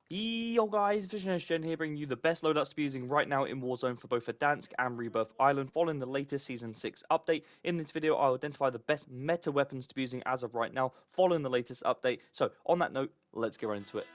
Yo guys, Vision here bringing you the best loadouts to be using right now in Warzone for both Verdansk and Rebirth Island following the latest Season 6 update. In this video, I'll identify the best meta weapons to be using as of right now following the latest update. So on that note, let's get right into it.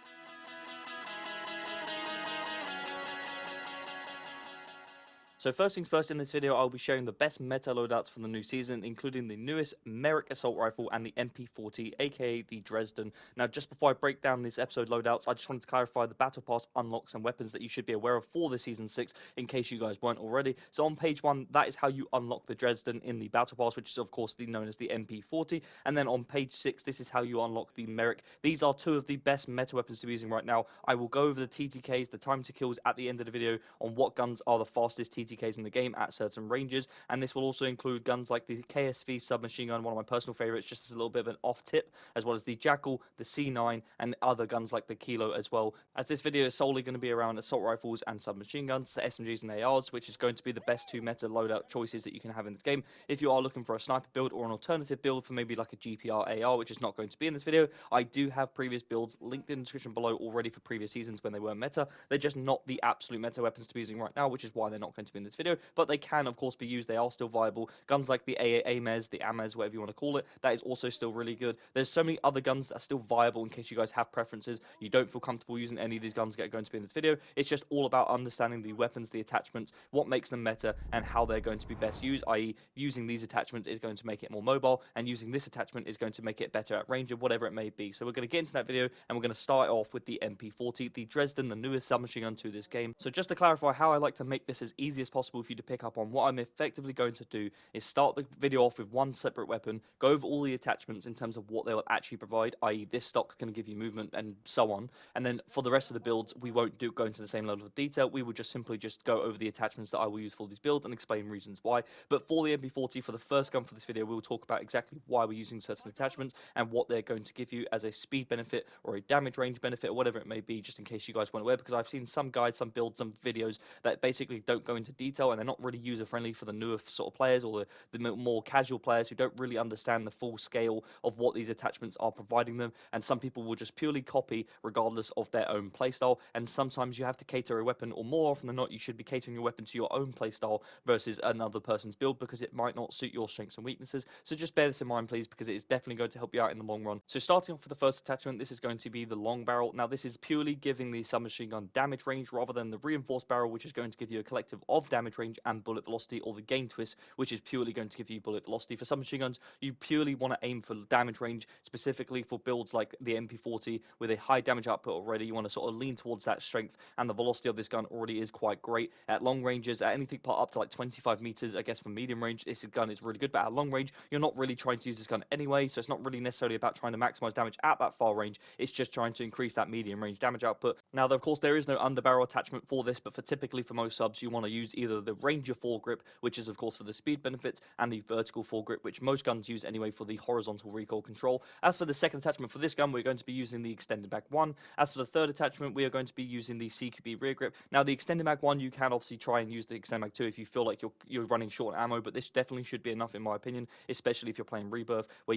So first things first, in this video I'll be sharing the best meta loadouts for the new season, including the newest Merrick assault rifle and the MP40, aka the Dresden. Now just before I break down this episode loadouts, I just wanted to clarify the battle pass unlocks and weapons that you should be aware of for the season 6 in case you guys weren't already. So on page 1, that is how you unlock the Dresden in the battle pass, which is of course known as the MP40, and then on page 6 this is how you unlock the Merrick. These are two of the best meta weapons to be using right now. I will go over the TTKs, the time to kills, at the end of the video on what guns are the fastest TTKs in the game at certain ranges, and this will also include guns like the KSV submachine gun, one of my personal favorites, just as a little bit of an off tip, as well as the Jackal, the C9, and other guns like the Kilo as well, as this video is solely going to be around assault rifles and submachine guns, the SMGs and ARs, which is going to be the best two meta loadout choices that you can have in this game. If you are looking for a sniper build or an alternative build for maybe like a GPR AR, which is not going to be in this video, I do have previous builds linked in the description below already for previous seasons when they were meta. They're just not the absolute meta weapons to be using right now, which is why they're not going to be in this video, but they can of course be used. They are still viable. Guns like the Amax, the Amax, whatever you want to call it, that is also still really good. There's so many other guns that are still viable in case you guys have preferences. You don't feel comfortable using any of these guns that are going to be in this video. It's just all about understanding the weapons, the attachments, what makes them meta, and how they're going to be best used, i.e. using these attachments is going to make it more mobile, and using this attachment is going to make it better at range of whatever it may be. So we're going to get into that video, and we're going to start off with the MP40, the Dresden, the newest submachine gun to this game. So just to clarify how I like to make this as easy as possible for you to pick up on, what I'm effectively going to do is start the video off with one separate weapon, go over all the attachments in terms of what they will actually provide, i.e. this stock can give you movement and so on, and then for the rest of the builds we won't go into the same level of detail. We will just simply go over the attachments that I will use for these builds and explain reasons why. But for the MP40, for the first gun for this video, we will talk about exactly why we're using certain attachments and what they're going to give you as a speed benefit or a damage range benefit or whatever it may be, just in case you guys weren't aware, because I've seen some guides, some builds, some videos that basically don't go into detail and they're not really user friendly for the newer sort of players or the more casual players who don't really understand the full scale of what these attachments are providing them. And some people will just purely copy regardless of their own playstyle, and sometimes you have to cater a weapon, or more often than not you should be catering your weapon to your own playstyle versus another person's build, because it might not suit your strengths and weaknesses. So just bear this in mind please, because it is definitely going to help you out in the long run. So starting off with the first attachment, this is going to be the long barrel. Now this is purely giving the submachine gun damage range rather than the reinforced barrel, which is going to give you a collective of damage range and bullet velocity, or the gain twist, which is purely going to give you bullet velocity. For submachine guns, you purely want to aim for damage range, specifically for builds like the MP40 with a high damage output already. You want to sort of lean towards that strength, and the velocity of this gun already is quite great. At long ranges, at anything up to like 25 meters, I guess for medium range, this gun is really good, but at long range, you're not really trying to use this gun anyway, so it's not really necessarily about trying to maximize damage at that far range. It's just trying to increase that medium range damage output. Now, of course, there is no underbarrel attachment for this, but typically for most subs, you want to use either the Ranger foregrip, which is of course for the speed benefits, and the vertical foregrip, which most guns use anyway for the horizontal recoil control. As for the second attachment for this gun, we're going to be using the extended mag 1. As for the third attachment, we are going to be using the CQB rear grip. Now the extended mag 1, you can obviously try and use the extended mag 2 if you feel like you're running short on ammo, but this definitely should be enough in my opinion, especially if you're playing Rebirth, where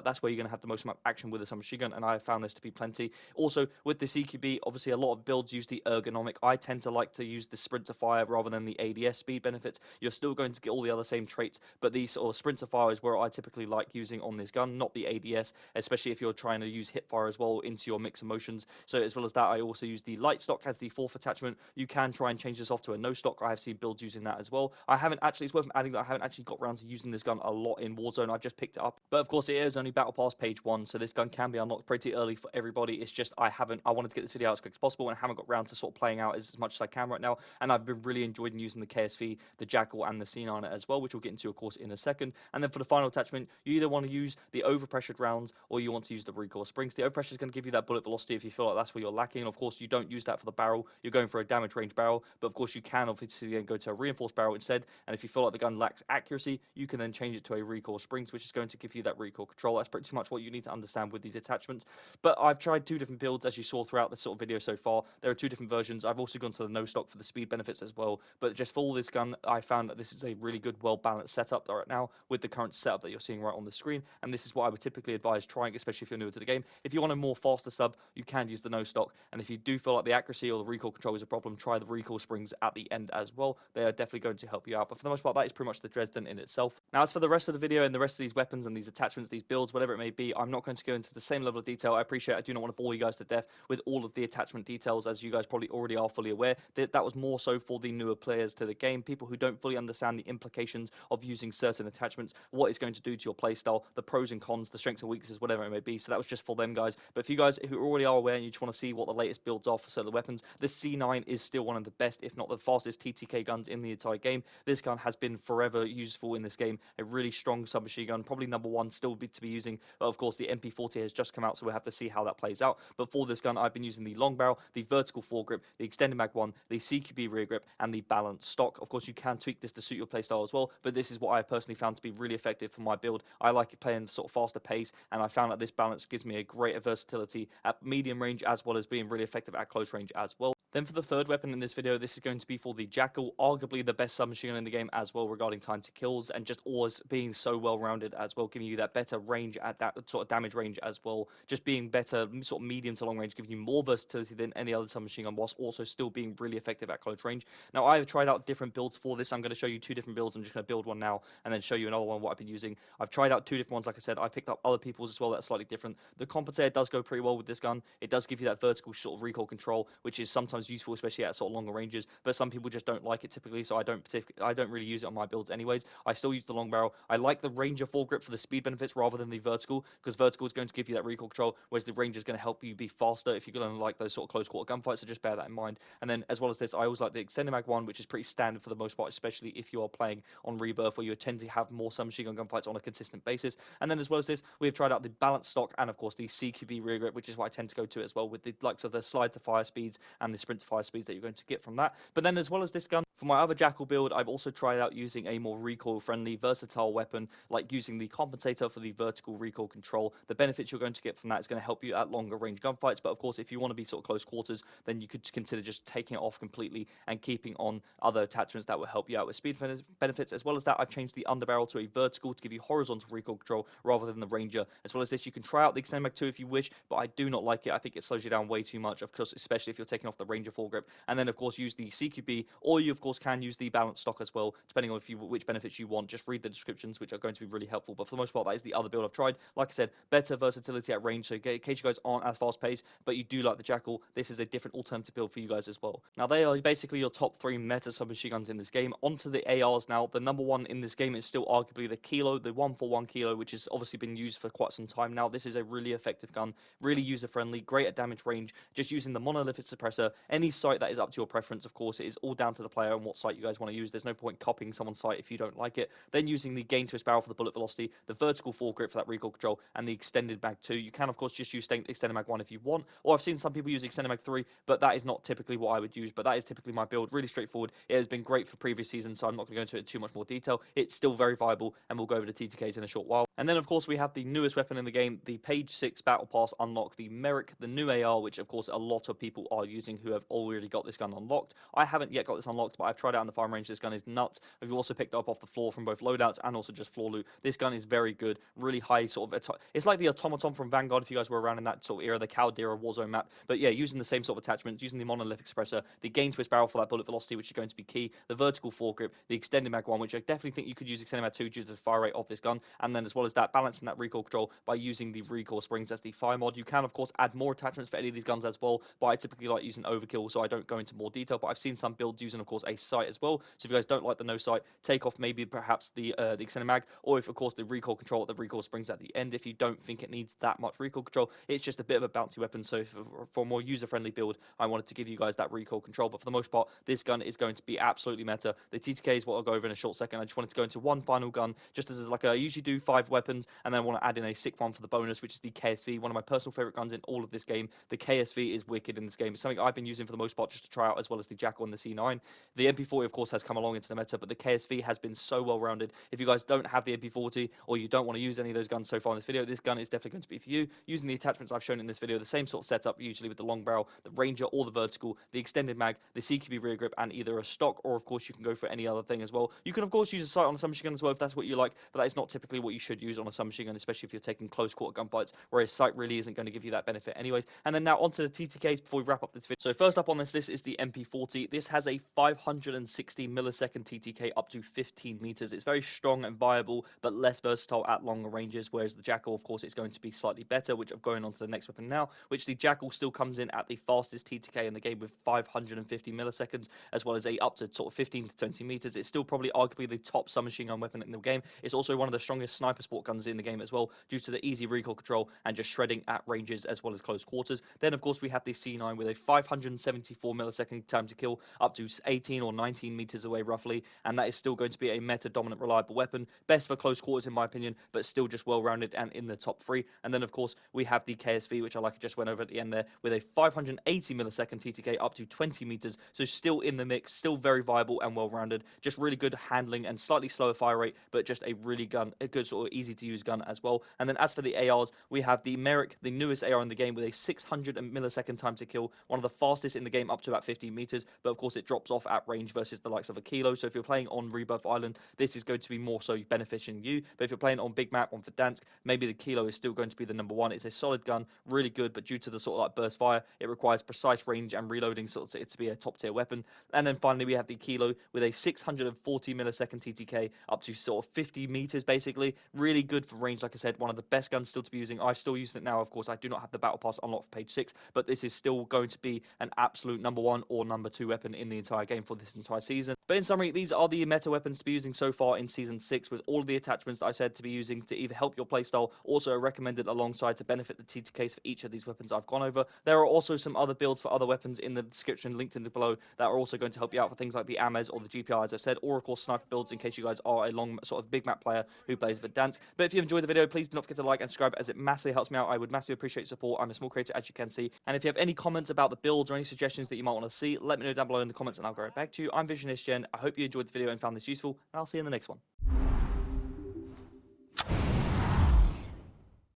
that's where you're going to have the most amount of action with a submachine gun, and I have found this to be plenty. Also with the CQB, obviously a lot of builds use the ergonomic. I tend to like to use the sprint to fire rather than the ADS speed benefits. You're still going to get all the other same traits, but the sort of sprint to fire is where I typically like using on this gun, not the ADS, especially if you're trying to use hip fire as well into your mix of motions. So as well as that, I also use the light stock as the fourth attachment. You can try and change this off to a no stock. I have seen builds using that as well. It's worth adding that I haven't actually got around to using this gun a lot in Warzone. I've just picked it up, but of course it is only battle pass page 1, so this gun can be unlocked pretty early for everybody. It's just I wanted to get this video out as quick as possible, and I haven't got around to sort of playing out as much as I can right now, and I've been really enjoying using the KSV, the Jackal, and the C9 as well, which we'll get into of course in a second. And then for the final attachment, you either want to use the overpressured rounds or you want to use the recoil springs. The overpressure is going to give you that bullet velocity if you feel like that's where you're lacking. Of course, you don't use that for the barrel, you're going for a damage range barrel, but of course you can obviously then go to a reinforced barrel instead, and if you feel like the gun lacks accuracy, you can then change it to a recoil springs, which is going to give you that recoil control. That's pretty much what you need to understand with these attachments. But I've tried two different builds, as you saw throughout this sort of video so far. There are two different versions. I've also gone to the no stock for the speed benefits as well, but just for all this gun, I found that this is a really good, well-balanced setup right now with the current setup that you're seeing right on the screen, and this is what I would typically advise trying, especially if you're newer to the game. If you want a more faster sub, you can use the no stock, and if you do feel like the accuracy or the recoil control is a problem, try the recoil springs at the end as well. They are definitely going to help you out, but for the most part, that is pretty much the Dresden in itself. Now, as for the rest of the video and the rest of these weapons and these attachments, these builds, whatever it may be, I'm not going to go into the same level of detail. I appreciate I do not want to bore you guys to death with all of the attachment details, as you guys probably already are fully aware. That was more so for the newer players to the game, people who don't fully understand the implications of using certain attachments, what it's going to do to your playstyle, the pros and cons, the strengths and weaknesses, whatever it may be. So that was just for them guys. But for you guys who already are aware and you just want to see what the latest builds are for certain weapons, the C9 is still one of the best, if not the fastest TTK guns in the entire game. This gun has been forever useful in this game. A really strong submachine gun, probably number one still to be using. But of course, the MP40 has just come out, so we'll have to see how that plays out. But for this gun, I've been using the long barrel, the vertical foregrip, the extended mag 1, the CQB rear grip, and the balanced stock. Of course, you can tweak this to suit your playstyle as well, but this is what I personally found to be really effective for my build. I like it playing sort of faster pace, and I found that this balance gives me a greater versatility at medium range as well as being really effective at close range as well. Then for the third weapon in this video, this is going to be for the Jackal, arguably the best submachine gun in the game as well regarding time to kills, and just always being so well-rounded as well, giving you that better range at that sort of damage range as well, just being better sort of medium to long range, giving you more versatility than any other submachine gun, whilst also still being really effective at close range. Now, I've tried out different builds for this. I'm going to show you two different builds. I'm just going to build one now and then show you another one, what I've been using. I've tried out two different ones, like I said. I picked up other people's as well that are slightly different. The Compensator does go pretty well with this gun. It does give you that vertical sort of recoil control, which is sometimes useful, especially at sort of longer ranges, but some people just don't like it typically, so I don't really use it on my builds anyways. I still use the long barrel. I like the Ranger foregrip for the speed benefits rather than the vertical, because vertical is going to give you that recoil control, whereas the Ranger is going to help you be faster if you're going to like those sort of close quarter gunfights, so just bear that in mind. And then as well as this, I always like the extended mag 1, which is pretty standard for the most part, especially if you are playing on Rebirth, where you tend to have more submachine gun gunfights on a consistent basis. And then as well as this, we've tried out the balanced stock and of course the CQB rear grip, which is what I tend to go to as well, with the likes of the slide to fire speeds and the sprint to fire speeds that you're going to get from that. But then as well as this gun, for my other Jackal build, I've also tried out using a more recoil-friendly, versatile weapon, like using the Compensator for the vertical recoil control. The benefits you're going to get from that is going to help you at longer range gunfights, but of course, if you want to be sort of close quarters, then you could consider just taking it off completely and keeping on other attachments that will help you out with speed benefits. As well as that, I've changed the underbarrel to a vertical to give you horizontal recoil control rather than the Ranger. As well as this, you can try out the Extended Mag 2 if you wish, but I do not like it. I think it slows you down way too much, of course, especially if you're taking off the Ranger foregrip. And then, of course, use the CQB, or you, of course, can use the balanced stock as well, depending on which benefits you want. Just read the descriptions, which are going to be really helpful. But for the most part, that is the other build I've tried. Like I said, better versatility at range, so in case you guys aren't as fast paced, but you do like the Jackal, this is a different alternative build for you guys as well. Now, they are basically your top 3 meta submachine guns in this game. Onto the ARs now. The number one in this game is still arguably the Kilo, the 141 Kilo, which has obviously been used for quite some time now. This is a really effective gun, really user-friendly, great at damage range, just using the monolithic suppressor. Any sight that is up to your preference, of course. It is all down to the player and what sight you guys want to use. There's no point copying someone's sight if you don't like it. Then using the gain twist barrel for the bullet velocity, the vertical foregrip for that recoil control, and the extended mag 2. You can, of course, just use extended mag 1 if you want, or I've seen some people use extended mag 3, but that is not typically what I would use, but that is typically my build. Really straightforward. It has been great for previous seasons, so I'm not going to go into it in too much more detail. It's still very viable, and we'll go over the TTKs in a short while. And then, of course, we have the newest weapon in the game, the Page 6 Battle Pass unlock, the Merrick, the new AR, which, of course, a lot of people are using who have already got this gun unlocked. I haven't yet got this unlocked, but I've tried out in the firing range. This gun is nuts. I've also picked it up off the floor from both loadouts and also just floor loot. This gun is very good, really high sort of, it's like the automaton from Vanguard if you guys were around in that sort of era, the Caldera Warzone map. But yeah, using the same sort of attachments, using the monolithic suppressor, the gain twist barrel for that bullet velocity, which is going to be key, the vertical foregrip, the extended mag 1, which I definitely think you could use extended mag 2 due to the fire rate of this gun, and then as well as that, balancing that recoil control by using the recoil springs as the fire mod. You can, of course, add more attachments for any of these guns as well, but I typically like using overkill, so I don't go into more detail, but I've seen some builds using, of course, a sight as well. So if you guys don't like the no sight, take off maybe perhaps the extended mag, or if, of course, the recoil control, the recoil springs at the end, if you don't think it needs that much recoil control. It's just a bit of a bouncy weapon, so for a more user-friendly build, I wanted to give you guys that recoil control. But for the most part, this gun is going to be absolutely meta. The TTK is what I'll go over in a short second. I just wanted to go into one final gun, just as like I usually do 5 weapons, and then I want to add in a sick one for the bonus, which is the KSV, one of my personal favorite guns in all of this game. The KSV is wicked in this game. It's something I've been using for the most part just to try out, as well as the Jackal and the C9. The MP40, of course, has come along into the meta, but the KSV has been so well rounded. If you guys don't have the MP40 or you don't want to use any of those guns so far in this video, this gun is definitely going to be for you. Using the attachments I've shown in this video, the same sort of setup, usually with the long barrel, the Ranger or the vertical, the extended mag, the CQB rear grip, and either a stock, or of course you can go for any other thing as well. You can of course use a sight on a submachine gun as well if that's what you like, but that is not typically what you should use on a submachine gun, especially if you're taking close quarter gunfights, whereas sight really isn't going to give you that benefit anyways. And then now onto the TTKs before we wrap up this video. So first up on this list is the MP40. This has a 560 millisecond TTK up to 15 meters. It's very strong and viable, but less versatile at longer ranges, whereas the Jackal, of course, is going to be slightly better, which I'm going on to the next weapon now, which the Jackal still comes in at the fastest TTK in the game with 550 milliseconds, as well as a up to sort of 15 to 20 meters. It's still probably arguably the top submachine gun weapon in the game. It's also one of the strongest sniper sport guns in the game as well, due to the easy recoil control and just shredding at ranges as well as close quarters. Then, of course, we have the C9 with a 574 millisecond time to kill up to 18 or 19 meters away roughly, and that is still going to be a meta dominant reliable weapon, best for close quarters in my opinion, but still just well rounded and in the top 3. And then of course we have the KSV, which I just went over at the end there, with a 580 millisecond TTK up to 20 meters, so still in the mix, still very viable and well rounded, just really good handling and slightly slower fire rate, but just a good sort of easy to use gun as well. And then as for the ARs, we have the Merrick, the newest AR in the game, with a 600 millisecond time to kill, one of the fastest in the game up to about 15 meters, but of course it drops off at range versus the likes of a Kilo. So if you're playing on Rebirth Island, this is going to be more so benefiting you, but if you're playing on big map on Verdansk, maybe the Kilo is still going to be the number one. It's a solid gun, really good, but due to the sort of like burst fire, it requires precise range and reloading sort of to be a top tier weapon. And then finally we have the Kilo with a 640 millisecond TTK up to sort of 50 meters basically, really good for range. Like I said, one of the best guns still to be using. I've still used it now, of course. I do not have the battle pass unlocked for page 6, but this is still going to be an absolute number 1 or number 2 weapon in the entire game for this entire season. But in summary, these are the meta weapons to be using so far in Season 6, with all of the attachments that I said to be using to either help your playstyle, also recommended alongside to benefit the TTKs for each of these weapons I've gone over. There are also some other builds for other weapons in the description linked in the below that are also going to help you out for things like the Amax or the GPI, as I've said, or of course sniper builds in case you guys are a long sort of big map player who plays Verdansk. But if you enjoyed the video, please do not forget to like and subscribe, as it massively helps me out. I would massively appreciate your support. I'm a small creator, as you can see. And if you have any comments about the builds or any suggestions that you might want to see, let me know down below in the comments and I'll go right back to you. I'm Visionist Gen. I hope you enjoyed the video and found this useful, and I'll see you in the next one.